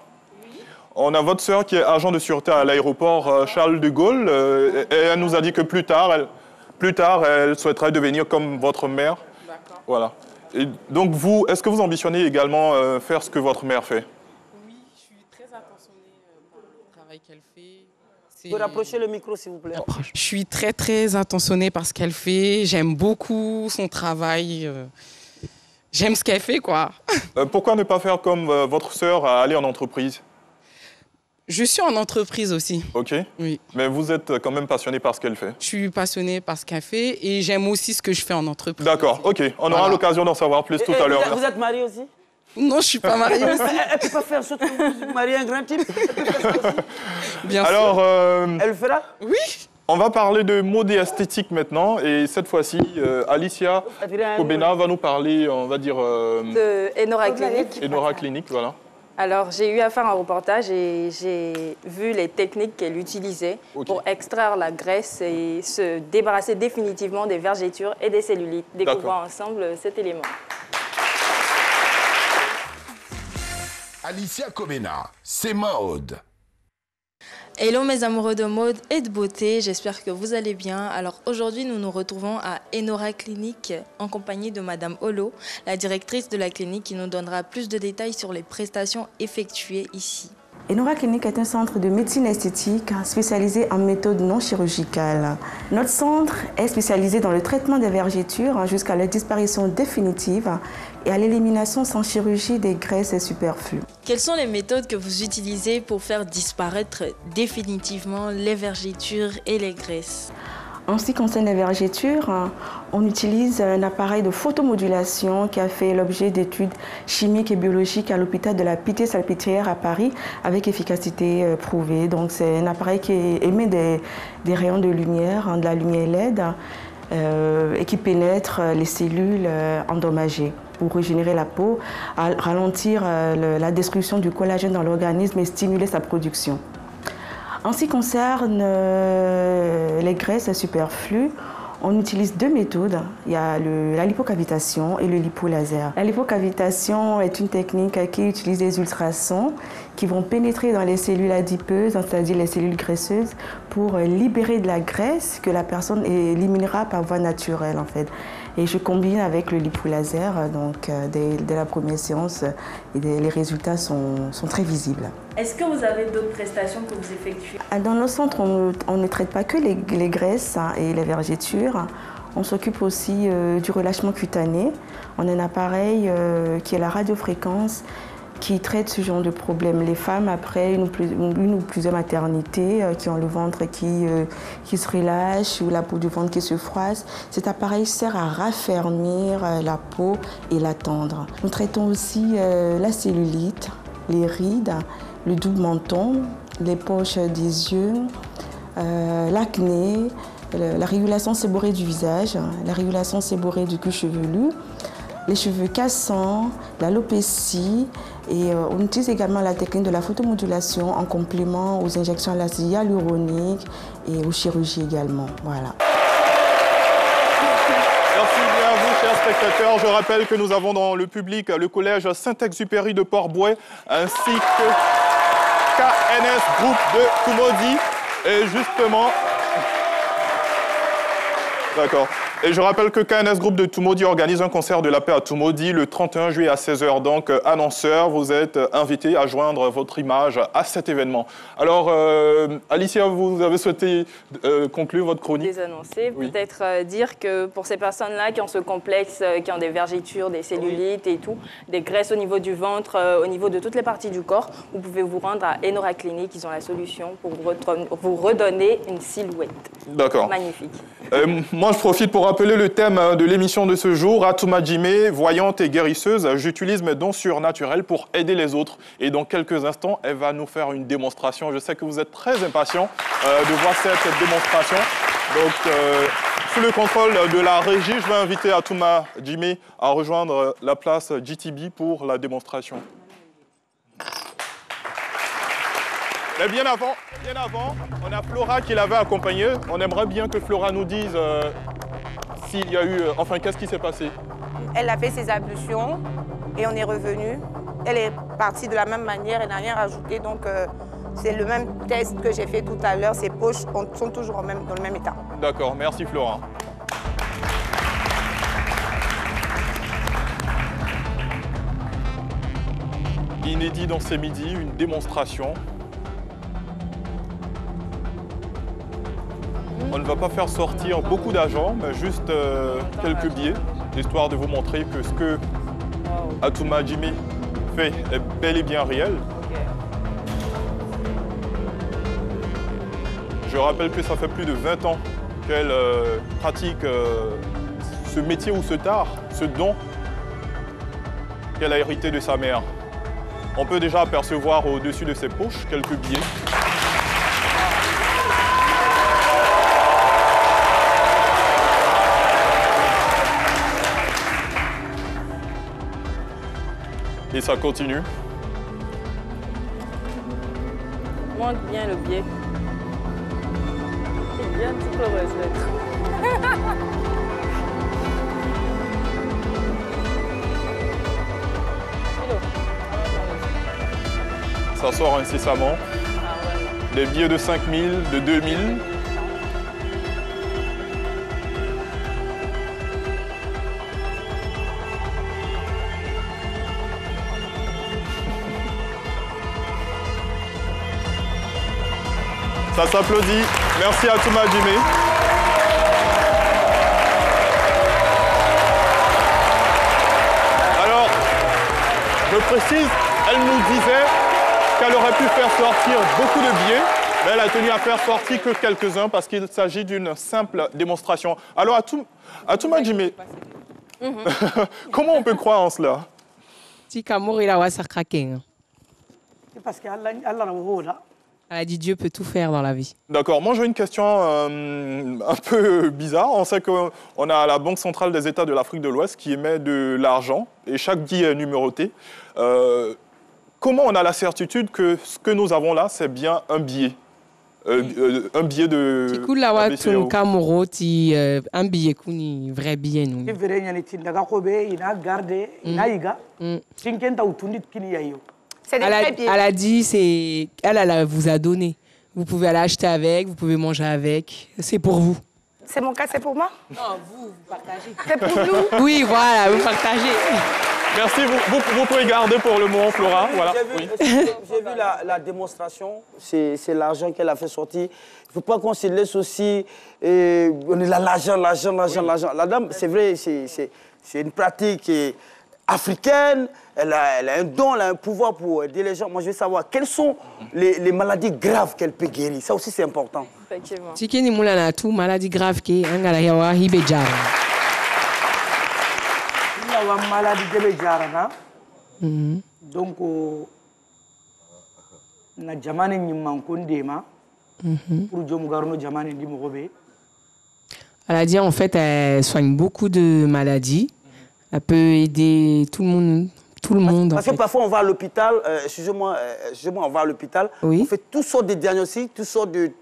On a votre sœur qui est agent de sûreté à l'aéroport Charles de Gaulle. Et elle nous a dit que plus tard, elle souhaiterait devenir comme votre mère. D'accord. Voilà. Et donc vous, est-ce que vous ambitionnez également faire ce que votre mère fait? Oui, je suis très attentionnée par le travail qu'elle fait. Vous pouvez rapprocher le micro, s'il vous plaît. Je suis très attentionnée par ce qu'elle fait. J'aime beaucoup son travail. J'aime ce qu'elle fait, quoi. Pourquoi ne pas faire comme votre sœur à aller en entreprise? Je suis en entreprise aussi. Ok. Oui. Mais vous êtes quand même passionné par ce qu'elle fait? Je suis passionnée par ce qu'elle fait et j'aime aussi ce que je fais en entreprise. D'accord, ok. On aura l'occasion d'en savoir plus tout à l'heure. Vous êtes mariée aussi? Non, je suis pas mariée aussi. Elle peut pas faire ce que vous mariez un grand type. Bien sûr. Alors, elle le fera? Oui. On va parler de mode et esthétique maintenant. Et cette fois-ci, Alicia Kobena va nous parler, on va dire... de Enora Clinic. Enora Clinic, voilà. Alors, j'ai eu à faire un reportage et j'ai vu les techniques qu'elle utilisait pour extraire la graisse et se débarrasser définitivement des vergetures et des cellulites. Découvrons ensemble cet élément. Alicia Kobena, c'est mode. Hello mes amoureux de mode et de beauté, j'espère que vous allez bien. Alors aujourd'hui nous nous retrouvons à Enora Clinic en compagnie de Madame Olo, la directrice de la clinique qui nous donnera plus de détails sur les prestations effectuées ici. Enora Clinic est un centre de médecine esthétique spécialisé en méthode non chirurgicale. Notre centre est spécialisé dans le traitement des vergetures jusqu'à leur disparition définitive et à l'élimination sans chirurgie des graisses superflues. Quelles sont les méthodes que vous utilisez pour faire disparaître définitivement les vergetures et les graisses? En ce qui concerne les vergetures, on utilise un appareil de photomodulation qui a fait l'objet d'études chimiques et biologiques à l'hôpital de la Pitié-Salpêtrière à Paris avec efficacité prouvée. Donc c'est un appareil qui émet des rayons de lumière, de la lumière LED et qui pénètre les cellules endommagées pour régénérer la peau, ralentir la destruction du collagène dans l'organisme et stimuler sa production. En ce qui concerne les graisses superflues, on utilise deux méthodes. Il y a la lipocavitation et le lipolaser. La lipocavitation est une technique qui utilise des ultrasons qui vont pénétrer dans les cellules adipeuses, c'est-à-dire les cellules graisseuses, pour libérer de la graisse que la personne éliminera par voie naturelle en fait. Et je combine avec le lipolaser, donc dès la première séance, les résultats sont très visibles. Est-ce que vous avez d'autres prestations que vous effectuez? Dans nos centres, on ne traite pas que les graisses et les vergetures. On s'occupe aussi du relâchement cutané. On a un appareil qui est la radiofréquence qui traite ce genre de problème. Les femmes, après une ou plusieurs maternités, qui ont le ventre qui se relâche ou la peau du ventre qui se froisse, cet appareil sert à raffermir la peau et la tendre. Nous traitons aussi la cellulite, les rides, le double menton, les poches des yeux, l'acné, la régulation séborrhée du visage, la régulation séborrhée du cuir chevelu, les cheveux cassants, l'alopécie et on utilise également la technique de la photomodulation en complément aux injections à l'acide hyaluronique et aux chirurgies également. Voilà. Merci bien à vous, chers spectateurs. Je rappelle que nous avons dans le public le collège Saint-Exupéry de Port-Bouet ainsi que KNS Group de Tumodi. Et justement... D'accord. Et je rappelle que KNS Group de Tumodi organise un concert de la paix à Tumodi le 31 juillet à 16h. Donc, annonceurs, vous êtes invités à joindre votre image à cet événement. Alors, Alicia, vous avez souhaité conclure votre chronique? Des annoncés, peut-être dire que pour ces personnes-là qui ont ce complexe, qui ont des vergetures, des cellulites et tout, des graisses au niveau du ventre, au niveau de toutes les parties du corps, vous pouvez vous rendre à Enora Clinic. Ils ont la solution pour vous redonner une silhouette. D'accord. Magnifique. Moi, je profite pour rappeler le thème de l'émission de ce jour. Atouma Jimé, voyante et guérisseuse, j'utilise mes dons surnaturels pour aider les autres. Et dans quelques instants, elle va nous faire une démonstration. Je sais que vous êtes très impatients de voir cette démonstration. Donc, sous le contrôle de la régie, je vais inviter Atouma Jimé à rejoindre la place GTB pour la démonstration. Mais bien avant, on a Flora qui l'avait accompagnée. On aimerait bien que Flora nous dise s'il y a eu... enfin, qu'est-ce qui s'est passé? Elle a fait ses ablutions et on est revenu. Elle est partie de la même manière, elle n'a rien rajouté. Donc, c'est le même test que j'ai fait tout à l'heure. Ses poches sont toujours dans le même état. D'accord, merci Flora. Inédit dans ces midis, une démonstration. On ne va pas faire sortir beaucoup d'argent, mais juste quelques billets, histoire de vous montrer que ce que Atouma Jimé fait est bel et bien réel. Je rappelle que ça fait plus de 20 ans qu'elle pratique ce métier ou ce art, ce don qu'elle a hérité de sa mère. On peut déjà apercevoir au-dessus de ses poches quelques billets. Et ça continue. Montre bien le billet. C'est bien toute heureuse d'être. Ça sort incessamment. Des billets de 5 000, de 2 000. Ça s'applaudit. Merci à Atouma Jimé. Alors, je précise, elle nous disait qu'elle aurait pu faire sortir beaucoup de billets, mais elle a tenu à faire sortir que quelques-uns parce qu'il s'agit d'une simple démonstration. Alors, Atouma Jimé, comment on peut croire en cela? Si Kamour il a wa sakraking. C'est parce qu'Allah là. Elle a dit Dieu peut tout faire dans la vie. D'accord. Moi, j'ai une question un peu bizarre. On sait qu'on a la Banque centrale des États de l'Afrique de l'Ouest qui émet de l'argent et chaque billet est numéroté. Comment on a la certitude que ce que nous avons là, c'est bien un billet? Un billet de... Du coup, là, un billet, un vrai billet. Nous. Elle a dit, elle vous a donné. Vous pouvez aller acheter avec, vous pouvez manger avec. C'est pour vous. C'est mon cas, c'est pour moi? Non, vous partagez. C'est pour nous? Oui, voilà, vous partagez. Merci, vous pouvez garder pour le moment, Flora. Voilà. J'ai vu la démonstration, c'est l'argent qu'elle a fait sortir. Il ne faut pas qu'on se laisse aussi, on est là, l'argent. La dame, c'est vrai, c'est une pratique africaine, elle a un don, elle a un pouvoir pour aider les gens. Moi, je veux savoir quelles sont les maladies graves qu'elle peut guérir. Ça aussi, c'est important. Effectivement. Si tu as tout maladie grave qui est un hibéjar. maladie donc na jamane nyimman kondema pour jomu garno jamane ndi mo gobe. Elle a dit en fait elle soigne beaucoup de maladies. Elle peut aider tout le monde. Parce que parfois on va à l'hôpital, excusez-moi, on va à l'hôpital, oui. On fait toutes sortes de diagnostics, toutes sortes de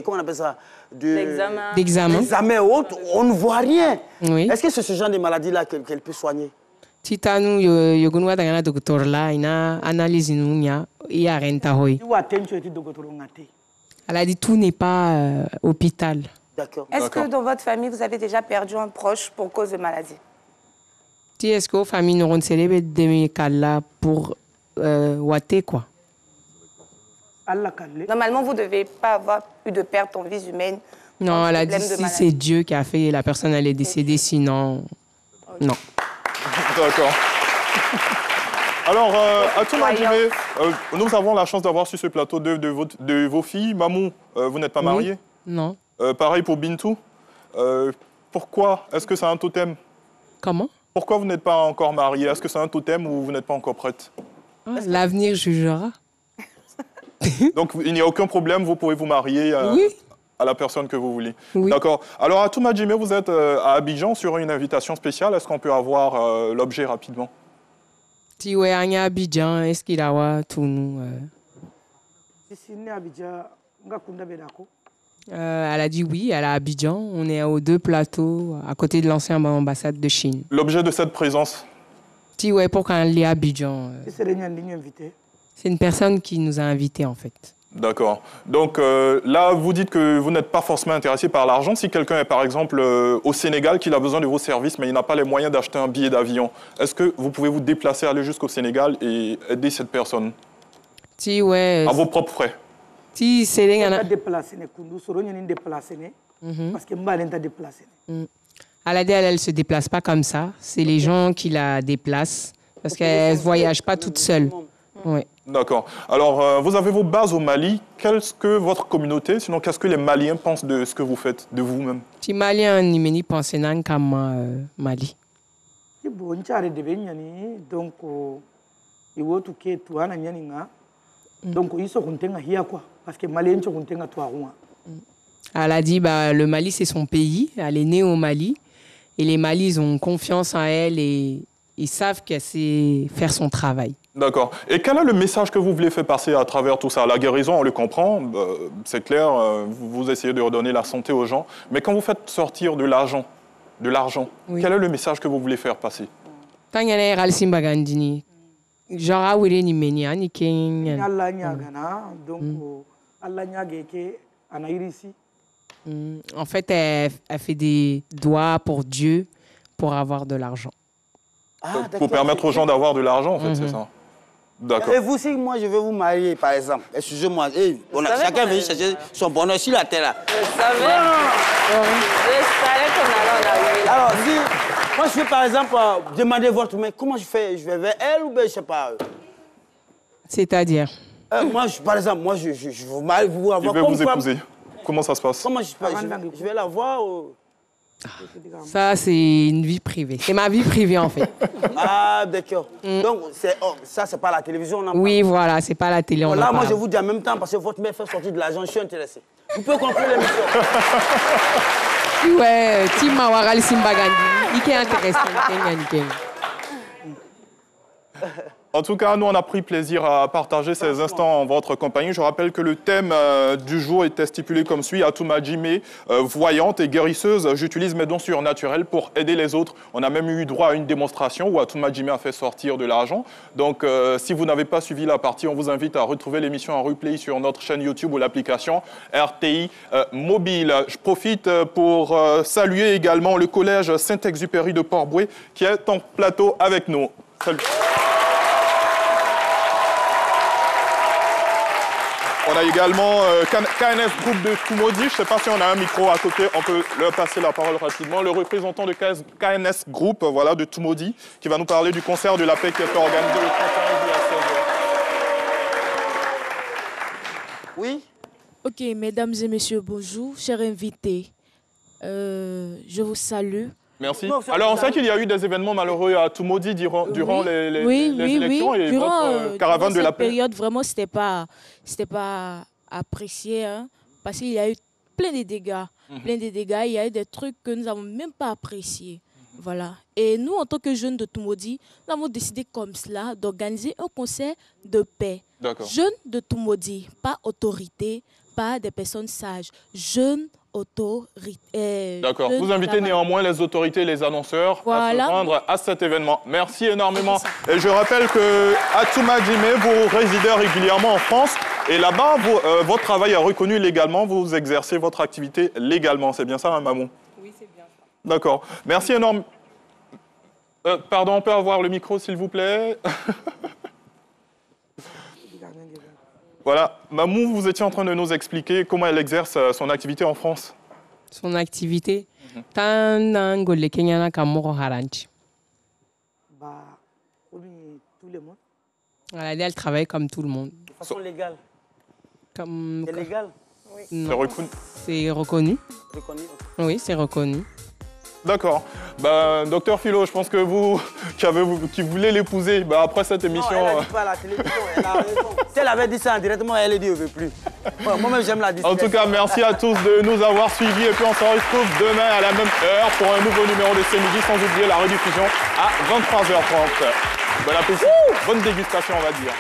comment on appelle ça, d'examens autres, on ne voit rien. Oui. Est-ce que c'est ce genre de maladie là qu'elle peut soigner? Titanu yogunwa dangana docteur là ina analyse nunya ya renta hoy. Elle a dit tout n'est pas hôpital. D'accord. Est-ce que dans votre famille vous avez déjà perdu un proche pour cause de maladie? Si est-ce que famille n'auront célébré des cas là pour water quoi? Normalement vous ne devez pas avoir eu de perte en vie humaine. Non, elle a dit si c'est Dieu qui a fait, la personne elle est décédée, sinon non. D'accord. Alors, Atouma Jimé, nous avons la chance d'avoir sur ce plateau de vos filles. Mamou, vous n'êtes pas mariée? Non. Pareil pour Bintou. Pourquoi? Est-ce que c'est un totem? Comment? Pourquoi vous n'êtes pas encore mariée? Est-ce que c'est un totem ou vous n'êtes pas encore prête? L'avenir jugera. Donc, il n'y a aucun problème, vous pouvez vous marier à la personne que vous voulez. Oui. D'accord. Alors, Atouma Jimé, vous êtes à Abidjan sur une invitation spéciale. Est-ce qu'on peut avoir l'objet rapidement? Si vous êtes à Abidjan, est-ce qu'il y a tout nous? Elle a dit oui, elle est à Abidjan. On est aux 2 plateaux, à côté de l'ancienne ambassade de Chine. L'objet de cette présence? Si, ouais, pourquoi elle est à Abidjan. C'est une personne qui nous a invités, en fait. D'accord. Donc là, vous dites que vous n'êtes pas forcément intéressé par l'argent. Si quelqu'un est par exemple au Sénégal, qu'il a besoin de vos services, mais il n'a pas les moyens d'acheter un billet d'avion, est-ce que vous pouvez vous déplacer, aller jusqu'au Sénégal et aider cette personne? Si, ouais. À vos propres frais? Si, c'est les gars. Elle a dit elle ne se déplace pas comme ça. C'est les gens qui la déplacent parce qu'elle ne voyage pas toute seule. Ouais. D'accord. Alors, vous avez vos bases au Mali. Qu'est-ce que votre communauté, sinon qu'est-ce que les Maliens pensent de ce que vous faites, de vous-même? Les Maliens ne pensent pas comme Mali. Elle a dit le Mali c'est son pays, elle est née au Mali et les Malis ont confiance en elle et ils savent qu'elle sait faire son travail. D'accord. Et quel est le message que vous voulez faire passer à travers tout ça? La guérison, on le comprend, c'est clair, vous essayez de redonner la santé aux gens, mais quand vous faites sortir de l'argent, oui. Quel est le message que vous voulez faire passer? En fait, elle fait des doigts pour Dieu pour avoir de l'argent. Ah, pour permettre aux gens d'avoir de l'argent, en fait, c'est ça. D'accord. Et vous, si moi je veux vous marier, par exemple, excusez-moi, chacun veut chercher son bonheur sur la terre là. Je savais. Je savais qu'on allait en arriver là. Alors, si moi je veux par exemple demander votre main, comment je fais? Je vais vers elle ou bien je sais pas. C'est-à-dire moi, par exemple, moi je vous marie, vous avoir. Il veut vous épouser. Comment ça se passe? Comment je vais la voir ou... Ça, c'est une vie privée. C'est ma vie privée, en fait. Ah, d'accord. Donc, ça, c'est pas la télévision, on en parle. Oui, voilà, c'est pas la télé, on en là, parle. moi, je vous dis en même temps, parce que votre mère fait sortir de l'argent, je suis intéressé. Vous pouvez conclure l'émission. Ouais, Tim Mawaral Simbagandi. Il est intéressant. En tout cas, nous, on a pris plaisir à partager ces instants en votre compagnie. Je rappelle que le thème du jour était stipulé comme suit. Atouma Jimé, voyante et guérisseuse, j'utilise mes dons surnaturels pour aider les autres. On a même eu droit à une démonstration où Atouma Jimé a fait sortir de l'argent. Donc, si vous n'avez pas suivi la partie, on vous invite à retrouver l'émission en replay sur notre chaîne YouTube ou l'application RTI Mobile. Je profite pour saluer également le collège Saint-Exupéry de Port-Bouët qui est en plateau avec nous. Salut. On a également KNS Group de Tumodi. Je ne sais pas si on a un micro à côté, on peut leur passer la parole rapidement. Le représentant de KNS Group voilà, de Tumodi qui va nous parler du concert de la paix qui a été organisé le 31 juillet à 16h. Oui. Ok, mesdames et messieurs, bonjour, chers invités. Je vous salue. Merci. Alors, on sait qu'il y a eu des événements malheureux à Tumodi durant les élections et votre caravane de la paix. Cette période, vraiment, c'était pas apprécié, hein, parce qu'il y a eu plein de dégâts. Il y a eu des trucs que nous n'avons même pas appréciés. Voilà. Et nous, en tant que jeunes de Tumodi, nous avons décidé comme cela d'organiser un concert de paix. Jeunes de Tumodi, pas autorité, pas des personnes sages. Jeunes autorité. D'accord. Vous invitez néanmoins les autorités et les annonceurs à se rendre à cet événement. Merci énormément. Et je rappelle que Atouma Jimé, vous résidez régulièrement en France et là-bas, votre travail est reconnu légalement. Vous exercez votre activité légalement. C'est bien ça, hein, Mamou? Oui, c'est bien ça. D'accord. Merci énormément. Pardon, on peut avoir le micro, s'il vous plaît? Voilà, Mamou, vous étiez en train de nous expliquer comment elle exerce son activité en France. Son activité elle travaille comme tout le monde. De façon légale. C'est légal? Oui. C'est reconnu. C'est reconnu. Oui, c'est reconnu. D'accord. Docteur Philo, je pense que vous, qui voulez l'épouser, après cette émission... Non, elle n'a dit pas à la télévision, elle a raison. Si elle avait dit ça directement, elle a dit « je ne veux plus ». Moi-même, j'aime la discrétion. En tout cas, merci à tous de nous avoir suivis. Et puis, on se retrouve demain à la même heure pour un nouveau numéro de C'est Midi, sans oublier la rediffusion à 23h30. Bon appétit, bonne dégustation, on va dire.